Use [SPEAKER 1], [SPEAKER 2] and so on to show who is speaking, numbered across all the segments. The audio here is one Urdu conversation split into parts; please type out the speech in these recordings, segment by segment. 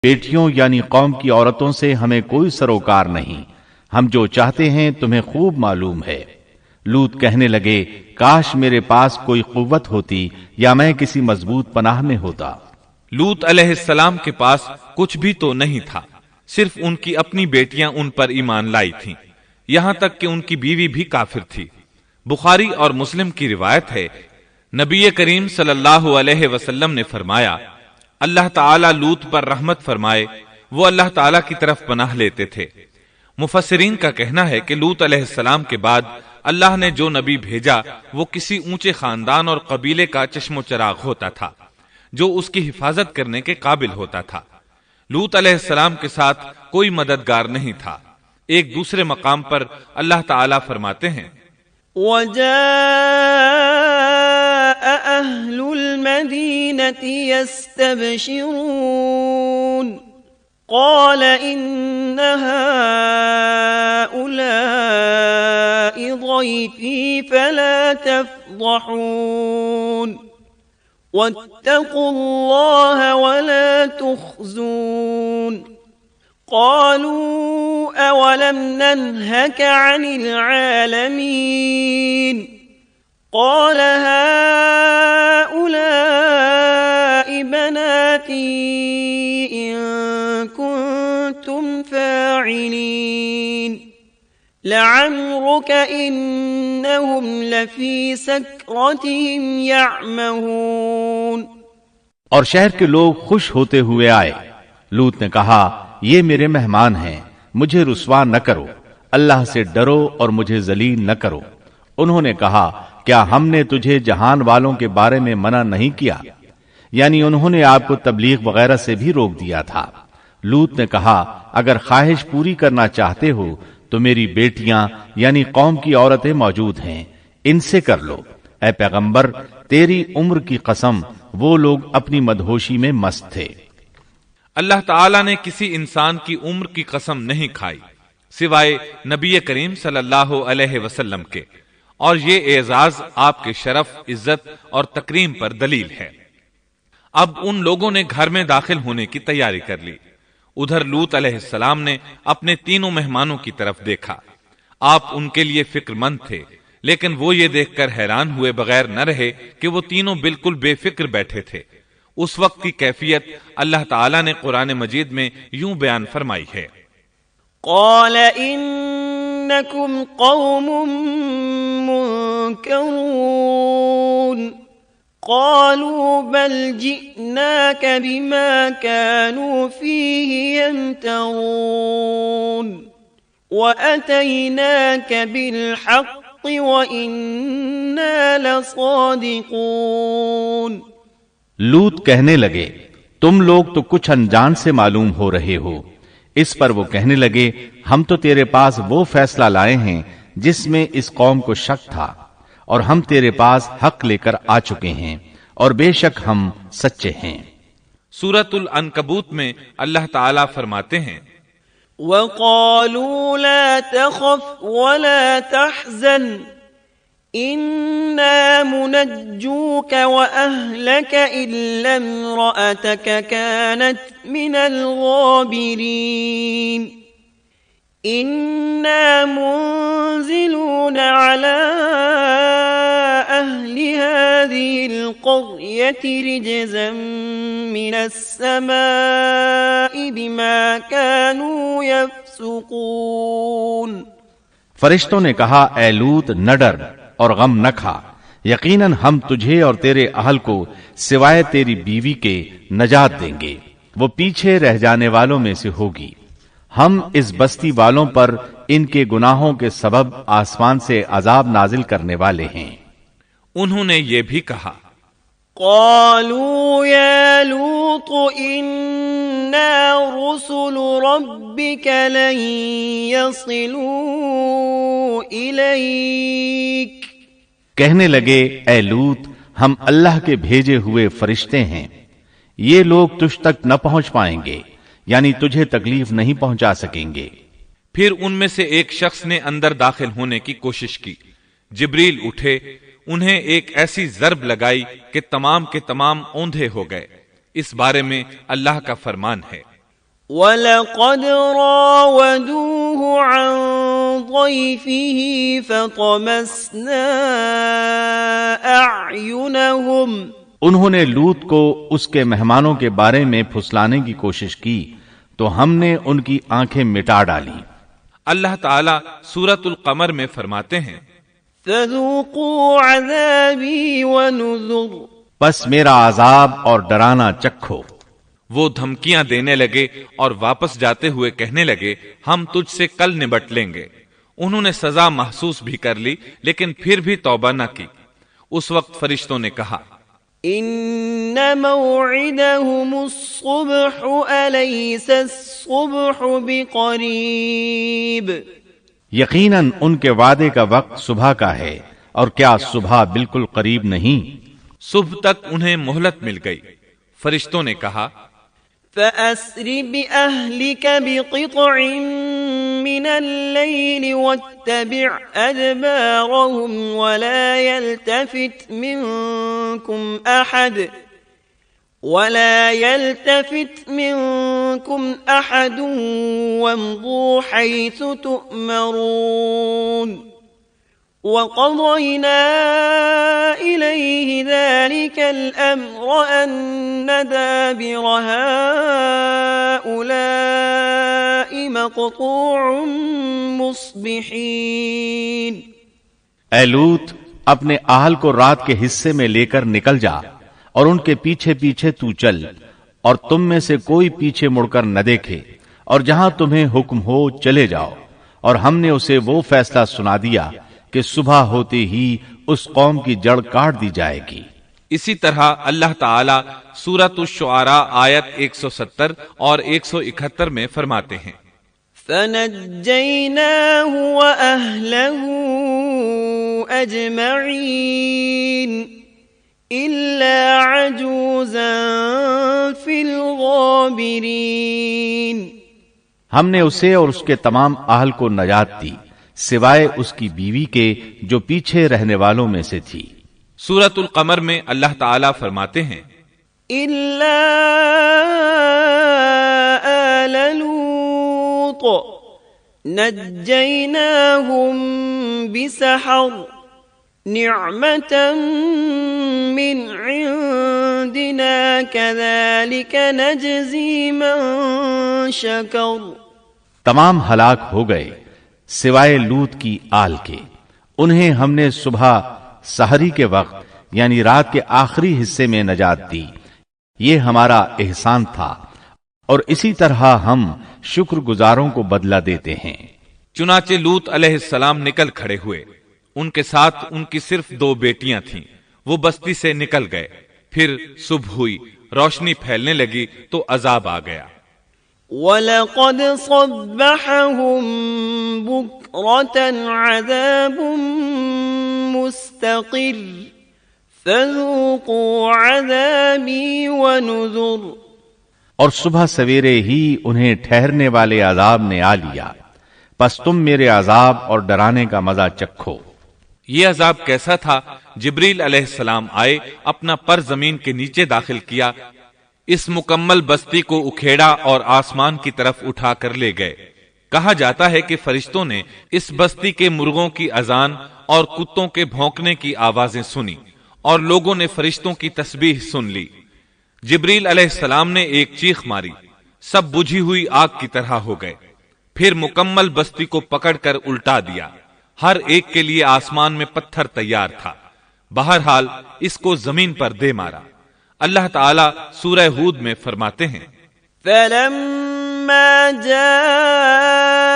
[SPEAKER 1] بیٹیوں یعنی قوم کی عورتوں سے ہمیں کوئی سروکار نہیں، ہم جو چاہتے ہیں تمہیں خوب معلوم ہے۔ لوط کہنے لگے کاش میرے پاس کوئی قوت ہوتی یا میں کسی مضبوط پناہ میں ہوتا۔
[SPEAKER 2] لوط علیہ السلام کے پاس کچھ بھی تو نہیں تھا، صرف ان کی اپنی بیٹیاں ان پر ایمان لائی تھیں، یہاں تک کہ ان کی بیوی بھی کافر تھی۔ بخاری اور مسلم کی روایت ہے، نبی کریم صلی اللہ علیہ وسلم نے فرمایا، اللہ تعالی لوط پر رحمت فرمائے، وہ اللہ تعالی کی طرف پناہ لیتے تھے۔ مفسرین کا کہنا ہے کہ لوط علیہ السلام کے بعد اللہ نے جو نبی بھیجا وہ کسی اونچے خاندان اور قبیلے کا چشم و چراغ ہوتا تھا جو اس کی حفاظت کرنے کے قابل ہوتا تھا۔ لوط علیہ السلام کے ساتھ کوئی مددگار نہیں تھا۔ ایک دوسرے مقام پر اللہ تعالی فرماتے ہیں،
[SPEAKER 3] وَجَاءَ أَهْلُ الْمَدِينَةِ يَسْتَبْشِرُونَ قَالَ إِنَّ هَؤُلَاءِ ضَيْفِي فَلَا تَفْضَحُونِ وَاتَّقُوا اللَّهَ وَلَا تُخْزُونِ قالوا أولم ننهك عن العالمين قال هؤلاء بناتي إن كنتم فاعلين لعمرك إنهم لفي سكرتهم يعمهون۔
[SPEAKER 1] اور شہر کے لوگ خوش ہوتے ہوئے آئے۔ لوط نے کہا یہ میرے مہمان ہیں، مجھے رسوا نہ کرو، اللہ سے ڈرو اور مجھے ذلیل نہ کرو۔ انہوں نے کہا کیا ہم نے تجھے جہان والوں کے بارے میں منع نہیں کیا؟ یعنی انہوں نے آپ کو تبلیغ وغیرہ سے بھی روک دیا تھا۔ لوط نے کہا اگر خواہش پوری کرنا چاہتے ہو تو میری بیٹیاں یعنی قوم کی عورتیں موجود ہیں، ان سے کر لو۔ اے پیغمبر تیری عمر کی قسم وہ لوگ اپنی مدہوشی میں مست تھے۔
[SPEAKER 2] اللہ تعالیٰ نے کسی انسان کی عمر کی قسم نہیں کھائی سوائے نبی کریم صلی اللہ علیہ وسلم کے، اور یہ اعزاز آپ کے شرف، عزت اور تکریم پر دلیل ہے۔ اب ان لوگوں نے گھر میں داخل ہونے کی تیاری کر لی۔ ادھر لوط علیہ السلام نے اپنے تینوں مہمانوں کی طرف دیکھا۔ آپ ان کے لیے فکر مند تھے، لیکن وہ یہ دیکھ کر حیران ہوئے بغیر نہ رہے کہ وہ تینوں بالکل بے فکر بیٹھے تھے۔ اس وقت کی کیفیت اللہ تعالیٰ نے قرآن مجید میں یوں بیان فرمائی ہے،
[SPEAKER 3] قال انکم قوم منکرون قالوا بل جئناک بما كانوا فيه يمترون وأتيناك بالحق وإنا لصادقون۔
[SPEAKER 1] لوط کہنے لگے تم لوگ تو کچھ انجان سے معلوم ہو رہے ہو۔ اس پر وہ کہنے لگے ہم تو تیرے پاس وہ فیصلہ لائے ہیں جس میں اس قوم کو شک تھا، اور ہم تیرے پاس حق لے کر آ چکے ہیں، اور بے شک ہم سچے ہیں۔
[SPEAKER 2] سورۃ العنکبوت میں اللہ تعالیٰ فرماتے ہیں،
[SPEAKER 3] وَقَالُوا لَا تَخَفْ وَلَا تَحْزَنْ إِنَّا مُنَجُّوكَ وَأَهْلَكَ إِلَّا امْرَأَتَكَ كَانَتْ مِنَ الْغَابِرِينَ إِنَّا مُنزِلُونَ عَلَىٰ أَهْلِ هَٰذِهِ الْقَرْيَةِ رِجْزًا مِّنَ السَّمَاءِ بِمَا كَانُوا يَفْسُقُونَ۔
[SPEAKER 1] فرشتوں نے کہا اے لوط نہ ڈر اور غم نہ کھا، یقیناً ہم تجھے اور تیرے اہل کو سوائے تیری بیوی کے نجات دیں گے، وہ پیچھے رہ جانے والوں میں سے ہوگی۔ ہم اس بستی والوں پر ان کے گناہوں کے سبب آسمان سے عذاب نازل کرنے والے ہیں۔
[SPEAKER 2] انہوں نے یہ بھی کہا،
[SPEAKER 3] قالوا يا لوط إنا رسل ربك لن يصلوا إليك۔
[SPEAKER 1] کہنے لگے اے لوط ہم اللہ کے بھیجے ہوئے فرشتے ہیں، یہ لوگ تجھ تک نہ پہنچ پائیں گے، یعنی تجھے تکلیف نہیں پہنچا سکیں گے۔
[SPEAKER 2] پھر ان میں سے ایک شخص نے اندر داخل ہونے کی کوشش کی۔ جبریل اٹھے، انہیں ایک ایسی ضرب لگائی کہ تمام کے تمام اوندھے ہو گئے۔ اس بارے میں اللہ کا فرمان ہے،
[SPEAKER 3] وَلَقَدْ رَاوَدُوهُ عَنْ ضَيْفِهِ فَطَمَسْنَا أَعْيُنَهُمْ
[SPEAKER 1] انہوں نے لوط کو اس کے مہمانوں کے بارے میں پھسلانے کی کوشش کی تو ہم نے ان کی آنکھیں مٹا ڈالی۔
[SPEAKER 2] اللہ تعالیٰ سورۃ القمر میں فرماتے ہیں
[SPEAKER 3] فَذُوقُوا عَذَابِي وَنُذُرْ
[SPEAKER 1] پس میرا عذاب اور ڈرانا چکھو۔
[SPEAKER 2] وہ دھمکیاں دینے لگے اور واپس جاتے ہوئے کہنے لگے ہم تجھ سے کل نبٹ لیں گے۔ انہوں نے سزا محسوس بھی کر لی لیکن پھر بھی توبہ نہ کی۔ اس وقت فرشتوں نے کہا
[SPEAKER 3] إِنَّ مَوْعِدَهُمُ الصُّبْحُ أَلَيْسَ الصُّبْحُ بِقَرِيبٍ
[SPEAKER 1] یقیناً ان کے وعدے کا وقت صبح کا ہے، اور کیا صبح بالکل قریب نہیں؟
[SPEAKER 2] صبح تک انہیں مہلت مل گئی۔ فرشتوں نے کہا
[SPEAKER 3] فَأَسْرِ بِأَهْلِكَ بِقِطْعٍ مِّنَ اللَّيْلِ وَاتَّبِعْ أَدْبَارَهُمْ وَلَا يَلْتَفِتْ مِنكُمْ أَحَدٌ وَامْضُوا حَيْثُ تُؤْمَرُونَ وَقَضَيْنَا إِلَيْهِ ذَلِكَ الْأَمْرَ أَنَّ دَابِرَ هَؤُلَاءِ مَقْطُوعٌ مُصْبِحِينَ
[SPEAKER 1] اے لوط، اپنے اہل کو رات کے حصے میں لے کر نکل جا اور ان کے پیچھے پیچھے تو چل، اور تم میں سے کوئی پیچھے مڑ کر نہ دیکھے، اور جہاں تمہیں حکم ہو چلے جاؤ۔ اور ہم نے اسے وہ فیصلہ سنا دیا کہ صبح ہوتے ہی اس قوم کی جڑ کاٹ دی جائے گی۔
[SPEAKER 2] اسی طرح اللہ تعالیٰ سورۃ الشعراء آیت 170 اور 171 میں فرماتے ہیں
[SPEAKER 3] فَنَجَّيْنَاهُ وَأَهْلَهُ أَجْمَعِينَ إِلَّا عَجُوزًا فِي الْغَابِرِينَ
[SPEAKER 1] ہم نے اسے اور اس کے تمام اہل کو نجات دی، سوائے اس کی بیوی کے جو پیچھے رہنے والوں میں سے تھی۔
[SPEAKER 2] سورۃ القمر میں اللہ تعالیٰ فرماتے ہیں
[SPEAKER 3] إِلَّا آلَ لُوطٍ نَجَّيْنَاهُمْ بِسَحَرٍ نِعْمَةً مِّنْ عِنْدِنَا كَذَلِكَ نَجْزِي مَنْ شَكَرَ
[SPEAKER 1] تمام ہلاک ہو گئے سوائے لوط کی آل کے، انہیں ہم نے صبح سحری کے وقت یعنی رات کے آخری حصے میں نجات دی، یہ ہمارا احسان تھا، اور اسی طرح ہم شکر گزاروں کو بدلہ دیتے ہیں۔
[SPEAKER 2] چنانچہ لوط علیہ السلام نکل کھڑے ہوئے، ان کے ساتھ ان کی صرف 2 بیٹیاں تھیں۔ وہ بستی سے نکل گئے، پھر صبح ہوئی، روشنی پھیلنے لگی تو عذاب آ گیا۔
[SPEAKER 3] وَلَقَدْ صَبَّحَهُم بُكْرَةً عَذَابٌ مُسْتَقِرٌّ فَذُوقُوا عَذَابِي وَنُذُرْ
[SPEAKER 1] اور صبح سویرے ہی انہیں ٹھہرنے والے عذاب نے آ لیا، پس تم میرے عذاب اور ڈرانے کا مزہ چکھو۔
[SPEAKER 2] یہ عذاب کیسا تھا؟ جبریل علیہ السلام آئے، اپنا پر زمین کے نیچے داخل کیا، اس مکمل بستی کو اکھیڑا اور آسمان کی طرف اٹھا کر لے گئے۔ کہا جاتا ہے کہ فرشتوں نے اس بستی کے مرغوں کی اذان اور کتوں کے بھونکنے کی آوازیں سنی، اور لوگوں نے فرشتوں کی تسبیح سن لی۔ جبریل علیہ السلام نے ایک چیخ ماری، سب بجھی ہوئی آگ کی طرح ہو گئے، پھر مکمل بستی کو پکڑ کر الٹا دیا، ہر ایک کے لیے آسمان میں پتھر تیار تھا، بہرحال اس کو زمین پر دے مارا۔ اللہ تعالیٰ سورہ ہود میں فرماتے ہیں
[SPEAKER 3] فَلَمَّا جَاءَ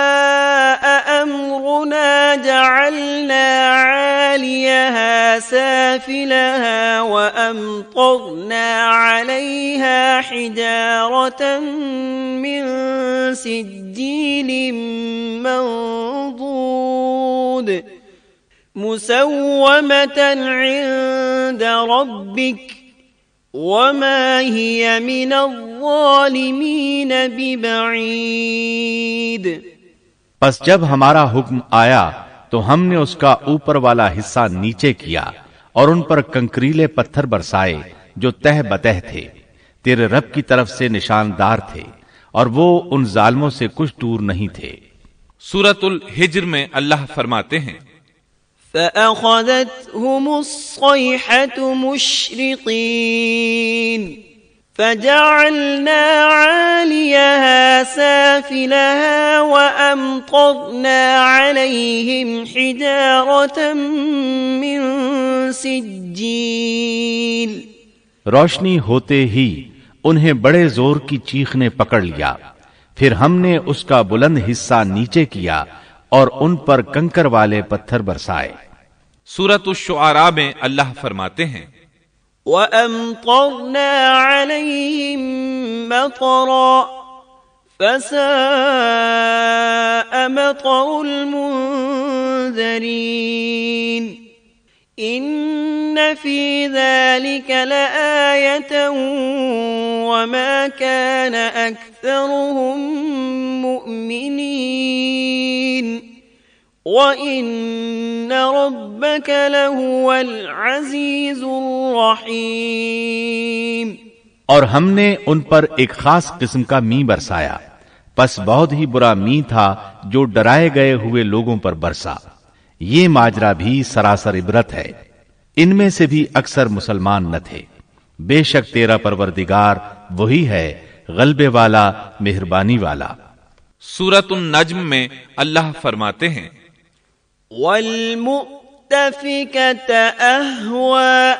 [SPEAKER 3] أَمْرُنَا جَعَلْنَا عَالِيَهَا سَافِلَهَا وَأَمْطَرْنَا عَلَيْهَا حِجَارَةً مِّن سِجِّيلٍ مَّنضُودٍ مُّسَوَّمَةً عِندَ رَبِّكَ وَمَا هِيَ مِنَ الظَّالِمِينَ بِبَعِيدٍ
[SPEAKER 1] پس جب ہمارا حکم آیا تو ہم نے اس کا اوپر والا حصہ نیچے کیا اور ان پر کنکریلے پتھر برسائے جو تہ بتہ تھے، تیرے رب کی طرف سے نشاندار تھے، اور وہ ان ظالموں سے کچھ دور نہیں تھے۔
[SPEAKER 2] سورۃ الحجر میں اللہ فرماتے ہیں
[SPEAKER 3] فأخذتهم الصيحة مشرقين فجعلنا عاليها سافلها وأمطرنا عليهم حجارة من سجيل۔
[SPEAKER 1] روشنی ہوتے ہی انہیں بڑے زور کی چیخ نے پکڑ لیا، پھر ہم نے اس کا بلند حصہ نیچے کیا اور ان پر کنکر والے پتھر برسائے۔
[SPEAKER 2] سورۃ الشعراء میں اللہ فرماتے ہیں
[SPEAKER 3] وَأَمْطَرْنَا عَلَيْهِمْ مَطَرًا فَسَاءَ مَطَرُ الْمُنذَرِينَ إِنَّ فِي ذَلِكَ لَآيَةً وَمَا كَانَ أَكْثَرُهُم مُؤْمِنِينَ وَإِنَّ رَبَّكَ لَهُوَ الْعَزِيزُ الرَّحِيمُ۔
[SPEAKER 1] اور ہم نے ان پر ایک خاص قسم کا می برسایا، پس بہت ہی برا می تھا جو ڈرائے گئے ہوئے لوگوں پر برسا۔ یہ ماجرا بھی سراسر عبرت ہے، ان میں سے بھی اکثر مسلمان نہ تھے۔ بے شک تیرا پروردگار وہی ہے، غلبے والا، مہربانی والا۔
[SPEAKER 2] سورۃ النجم میں اللہ فرماتے ہیں
[SPEAKER 3] وَالْمُؤْتَفِكَةَ أَهْوَىٰ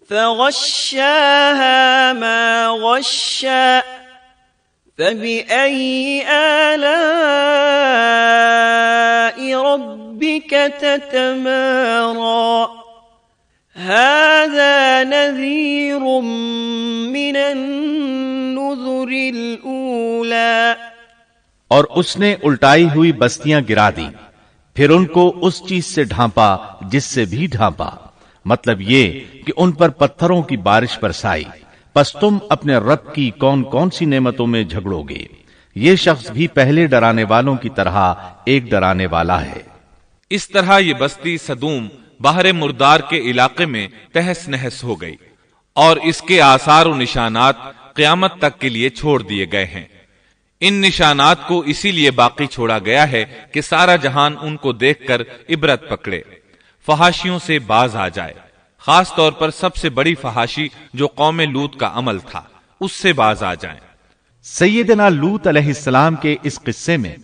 [SPEAKER 3] فَغَشَّاهَا مَا غَشَّىٰ فَبِأَيِّ آلَاءِ رَبِّكَ تَتَمَارَىٰ هَٰذَا نَذِيرٌ مِّنَ النُّذُرِ الْأُولَىٰ۔
[SPEAKER 1] اور اس نے الٹائی ہوئی بستیاں گرا دی، پھر ان کو اس چیز سے ڈھانپا جس سے بھی ڈھانپا، مطلب یہ کہ ان پر پتھروں کی بارش برسائی۔ پس تم اپنے رب کی کون کون سی نعمتوں میں جھگڑو گے؟ یہ شخص بھی پہلے ڈرانے والوں کی طرح ایک ڈرانے والا ہے۔
[SPEAKER 2] اس طرح یہ بستی سدوم بحر مردار کے علاقے میں تہس نہس ہو گئی، اور اس کے آثار و نشانات قیامت تک کے لیے چھوڑ دیے گئے ہیں۔ ان نشانات کو اسی لیے باقی چھوڑا گیا ہے کہ سارا جہان ان کو دیکھ کر عبرت پکڑے، فحاشیوں سے باز آ جائے، خاص طور پر سب سے بڑی فحاشی جو قوم لوط کا عمل تھا اس سے باز آ جائیں۔
[SPEAKER 1] سیدنا لوط علیہ السلام کے اس قصے میں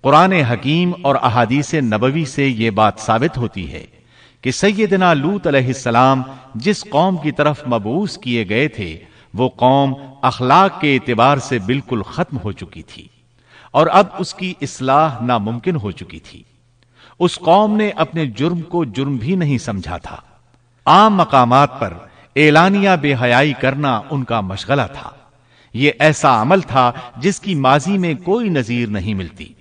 [SPEAKER 1] قرآن حکیم اور احادیث نبوی سے یہ بات ثابت ہوتی ہے کہ سیدنا لوط علیہ السلام جس قوم کی طرف مبعوث کیے گئے تھے وہ قوم اخلاق کے اعتبار سے بالکل ختم ہو چکی تھی، اور اب اس کی اصلاح ناممکن ہو چکی تھی۔ اس قوم نے اپنے جرم کو جرم بھی نہیں سمجھا تھا۔ عام مقامات پر اعلانیہ بے حیائی کرنا ان کا مشغلہ تھا۔ یہ ایسا عمل تھا جس کی ماضی میں کوئی نظیر نہیں ملتی۔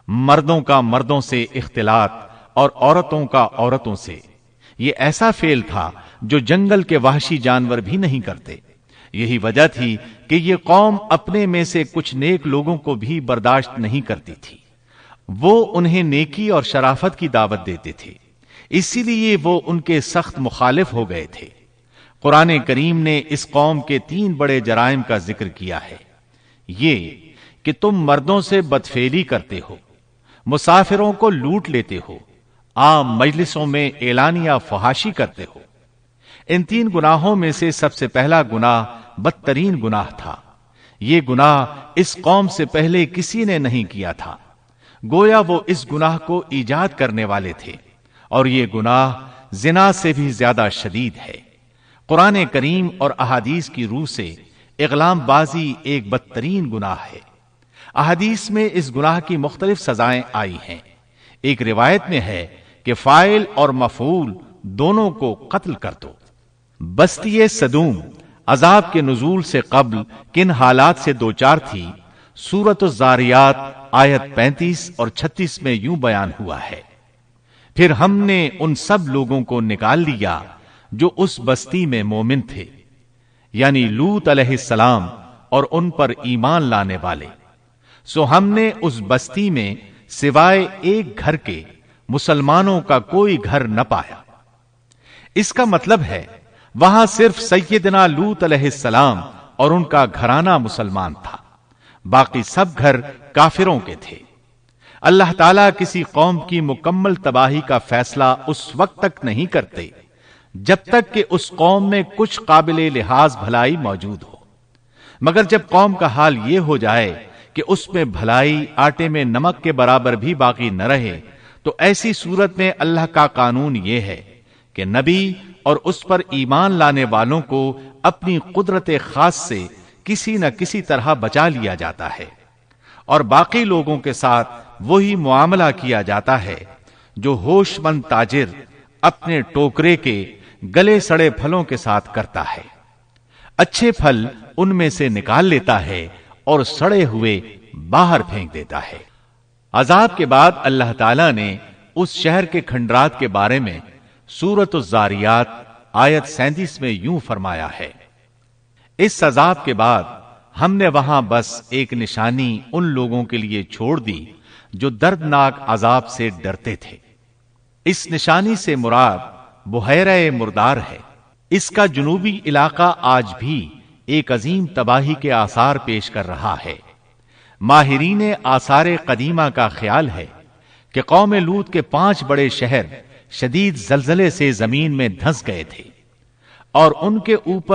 [SPEAKER 1] مردوں کا مردوں سے اختلاط اور عورتوں کا عورتوں سے، یہ ایسا فعل تھا جو جنگل کے وحشی جانور بھی نہیں کرتے۔ یہی وجہ تھی کہ یہ قوم اپنے میں سے کچھ نیک لوگوں کو بھی برداشت نہیں کرتی تھی۔ وہ انہیں نیکی اور شرافت کی دعوت دیتے تھے، اسی لیے وہ ان کے سخت مخالف ہو گئے تھے۔ قرآن کریم نے اس قوم کے 3 بڑے جرائم کا ذکر کیا ہے۔ یہ کہ تم مردوں سے بدفعلی کرتے ہو، مسافروں کو لوٹ لیتے ہو، عام مجلسوں میں اعلانیہ فحاشی کرتے ہو۔ ان 3 گناہوں میں سے سب سے پہلا گناہ بدترین گناہ تھا۔ یہ گناہ اس قوم سے پہلے کسی نے نہیں کیا تھا، گویا وہ اس گناہ کو ایجاد کرنے والے تھے، اور یہ گناہ زنا سے بھی زیادہ شدید ہے۔ قرآن کریم اور احادیث کی روح سے اغلام بازی ایک بدترین گناہ ہے۔ احادیث میں اس گناہ کی مختلف سزائیں آئی ہیں۔ ایک روایت میں ہے کہ فاعل اور مفعول دونوں کو قتل کر دو۔ بستی سدوم عذاب کے نزول سے قبل کن حالات سے دوچار تھی، سورۃ الزاریات آیت 35 اور 36 میں یوں بیان ہوا ہے، پھر ہم نے ان سب لوگوں کو نکال لیا جو اس بستی میں مومن تھے، یعنی لوط علیہ السلام اور ان پر ایمان لانے والے، سو ہم نے اس بستی میں سوائے ایک گھر کے مسلمانوں کا کوئی گھر نہ پایا۔ اس کا مطلب ہے وہاں صرف سیدنا لوط علیہ السلام اور ان کا گھرانہ مسلمان تھا، باقی سب گھر کافروں کے تھے۔ اللہ تعالیٰ کسی قوم کی مکمل تباہی کا فیصلہ اس وقت تک نہیں کرتے جب تک کہ اس قوم میں کچھ قابل لحاظ بھلائی موجود ہو، مگر جب قوم کا حال یہ ہو جائے کہ اس میں بھلائی آٹے میں نمک کے برابر بھی باقی نہ رہے، تو ایسی صورت میں اللہ کا قانون یہ ہے کہ نبی اور اس پر ایمان لانے والوں کو اپنی قدرت خاص سے کسی نہ کسی طرح بچا لیا جاتا ہے، اور باقی لوگوں کے ساتھ وہی معاملہ کیا جاتا ہے جو ہوش مند تاجر اپنے ٹوکرے کے گلے سڑے پھلوں کے ساتھ کرتا ہے۔ اچھے پھل ان میں سے نکال لیتا ہے اور سڑے ہوئے باہر پھینک دیتا ہے۔ عذاب کے بعد اللہ تعالیٰ نے اس شہر کے کھنڈرات کے بارے میں سورۃ الزاریات آیت 37 میں یوں فرمایا ہے، اس عذاب کے بعد ہم نے وہاں بس ایک نشانی ان لوگوں کے لیے چھوڑ دی جو دردناک عذاب سے ڈرتے تھے۔ اس نشانی سے مراد بحیرہ مردار ہے۔ اس کا جنوبی علاقہ آج بھی ایک عظیم تباہی کے آثار پیش کر رہا ہے۔ ماہرین آثار قدیمہ کا خیال ہے کہ قوم لوط کے 5 بڑے شہر شدید زلزلے سے زمین میں دھنس گئے تھے اور ان کے اوپر